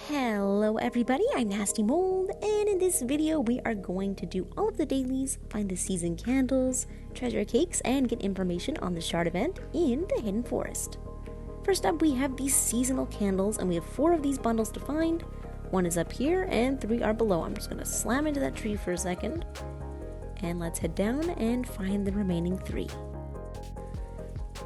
Hello everybody, I'm nastymold, and in this video we are going to do all of the dailies, find the season candles, treasure cakes, and get information on the shard event in the Hidden Forest. First up, we have these seasonal candles, and we have 4 of these bundles to find. 1 is up here, and 3 are below. I'm just going to slam into that tree for a second, and let's head down and find the remaining 3.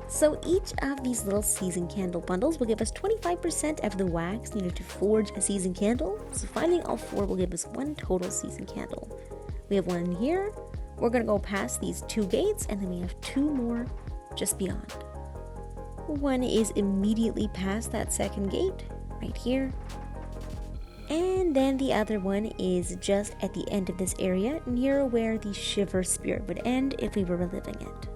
So each of these little season candle bundles will give us 25% of the wax needed to forge a season candle. So finding all 4 will give us 1 total season candle. We have 1 in here. We're going to go past these 2 gates, and then we have 2 more just beyond. 1 is immediately past that second gate, right here. And then the other one is just at the end of this area, near where the Shiver Spirit would end if we were reliving it.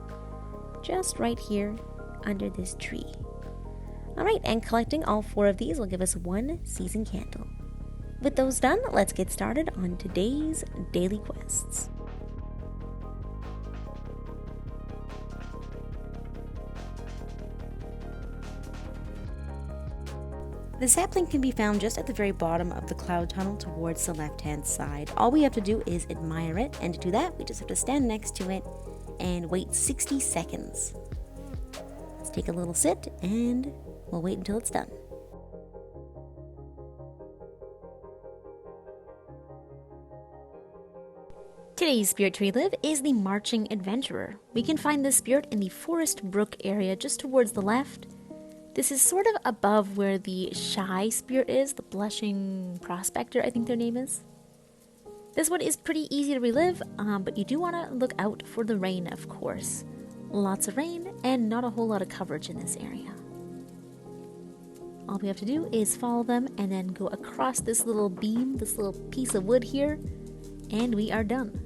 Just right here under this tree. Alright, and collecting all 4 of these will give us 1 season candle. With those done, let's get started on today's daily quests. The sapling can be found just at the very bottom of the cloud tunnel towards the left-hand side. All we have to do is admire it, and to do that, we just have to stand next to it and wait 60 seconds. Let's take a little sit, and we'll wait until it's done. Today's spirit to relive is the Marching Adventurer. We can find this spirit in the Forest Brook area just towards the left. This is sort of above where the Shy spirit is, the Blushing Prospector, I think their name is. This one is pretty easy to relive, but you do want to look out for the rain, of course. Lots of rain and not a whole lot of coverage in this area. All we have to do is follow them and then go across this little beam, this little piece of wood here, and we are done.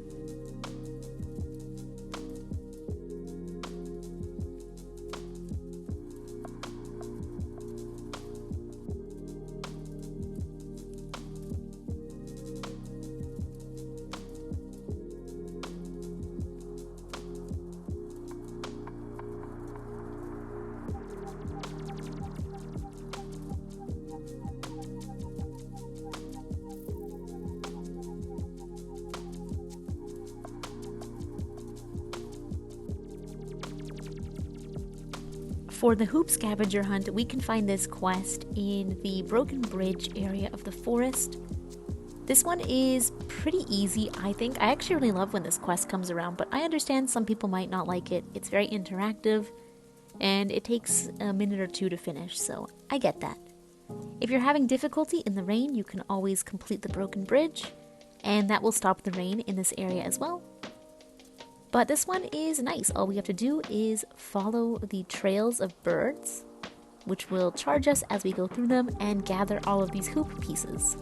For the Hoop Scavenger Hunt, we can find this quest in the Broken Bridge area of the forest. This one is pretty easy, I think. I actually really love when this quest comes around, but I understand some people might not like it. It's very interactive, and it takes a minute or 2 to finish, so I get that. If you're having difficulty in the rain, you can always complete the Broken Bridge, and that will stop the rain in this area as well. But this one is nice. All we have to do is follow the trails of birds, which will charge us as we go through them, and gather all of these hoop pieces.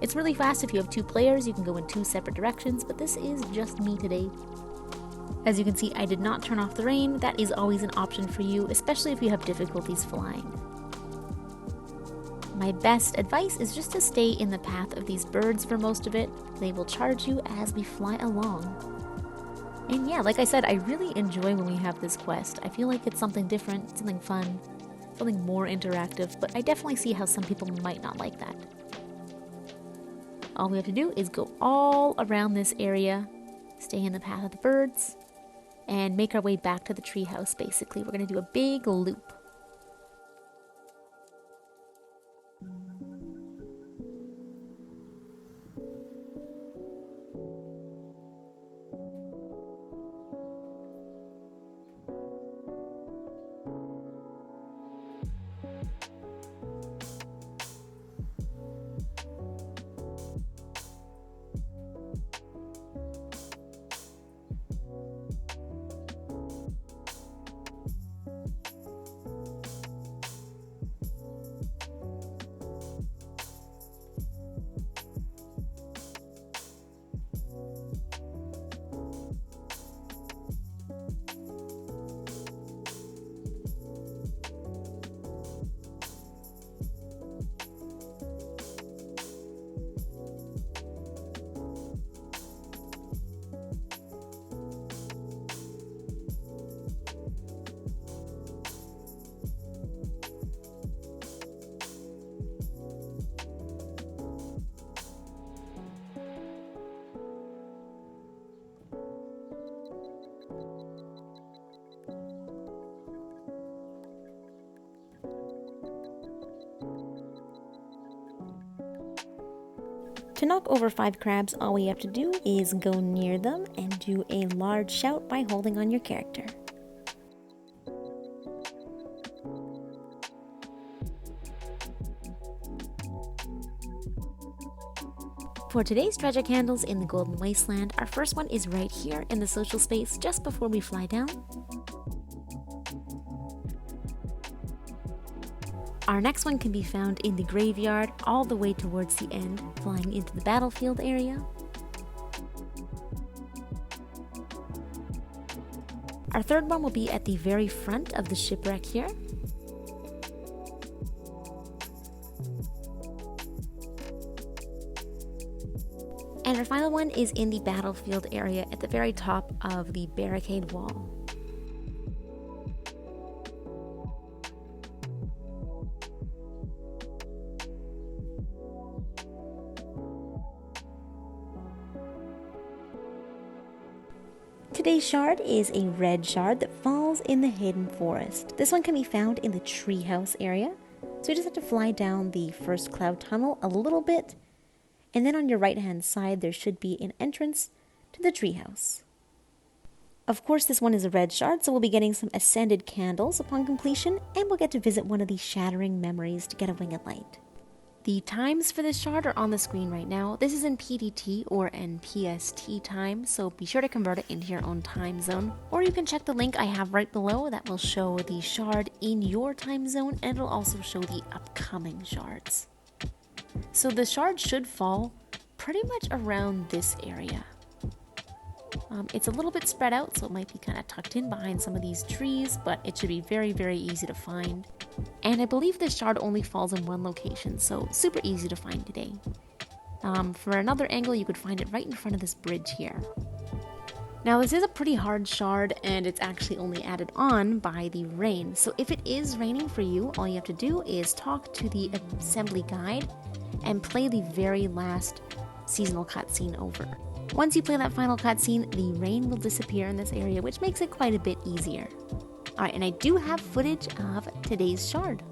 It's really fast if you have 2 players. You can go in 2 separate directions, but this is just me today. As you can see, I did not turn off the rain. That is always an option for you, especially if you have difficulties flying. My best advice is just to stay in the path of these birds for most of it. They will charge you as we fly along. And yeah, like I said, I really enjoy when we have this quest. I feel like it's something different, something fun, something more interactive, but I definitely see how some people might not like that. All we have to do is go all around this area, stay in the path of the birds, and make our way back to the treehouse, basically. We're going to do a big loop. To knock over 5 crabs, all we have to do is go near them and do a large shout by holding on your character. For today's treasure candles in the Golden Wasteland, our first one is right here in the social space just before we fly down. Our next one can be found in the graveyard all the way towards the end, flying into the battlefield area. Our third one will be at the very front of the shipwreck here. And our final one is in the battlefield area at the very top of the barricade wall. Today's shard is a red shard that falls in the hidden forest. This one can be found in the treehouse area. So you just have to fly down the first cloud tunnel a little bit, and then on your right hand side there should be an entrance to the treehouse. Of course, this one is a red shard, so we'll be getting some ascended candles upon completion, and we'll get to visit one of these shattering memories to get a winged light. The times for this shard are on the screen right now. This is in PDT or in PST time, so be sure to convert it into your own time zone. Or you can check the link I have right below that will show the shard in your time zone, and it'll also show the upcoming shards. So the shard should fall pretty much around this area. It's a little bit spread out, so it might be kind of tucked in behind some of these trees, but it should be very, very easy to find. And I believe this shard only falls in one location, so super easy to find today. For another angle, you could find it right in front of this bridge here. Now this is a pretty hard shard, and it's actually only added on by the rain. So if it is raining for you, all you have to do is talk to the assembly guide and play the very last seasonal cutscene over. Once you play that final cutscene, the rain will disappear in this area, which makes it quite a bit easier. Alright, and I do have footage of today's shard.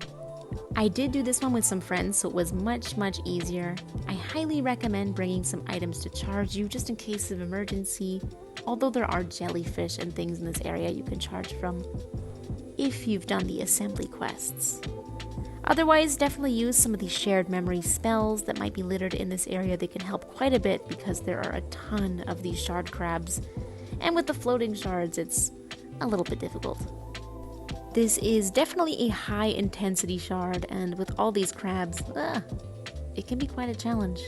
I did do this one with some friends, so it was much, much easier. I highly recommend bringing some items to charge you just in case of emergency, although there are jellyfish and things in this area you can charge from if you've done the assembly quests. Otherwise, definitely use some of these shared memory spells that might be littered in this area. They can help quite a bit because there are a ton of these shard crabs, and with the floating shards, it's a little bit difficult. This is definitely a high intensity shard, and with all these crabs, it can be quite a challenge.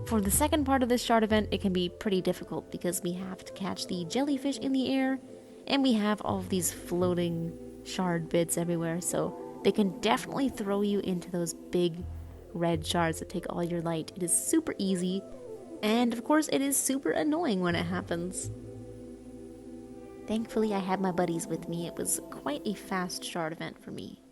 For the second part of this shard event, it can be pretty difficult because we have to catch the jellyfish in the air, and we have all of these floating shard bits everywhere, so they can definitely throw you into those big red shards that take all your light. It is super easy, and of course it is super annoying when it happens. Thankfully I had my buddies with me. It was quite a fast shard event for me.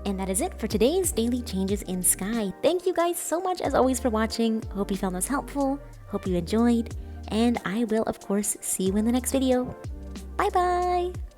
And that is it for today's daily changes in sky. Thank you guys so much as always for watching. Hope you found this helpful. Hope you enjoyed. And I will of course see you in the next video. Bye bye!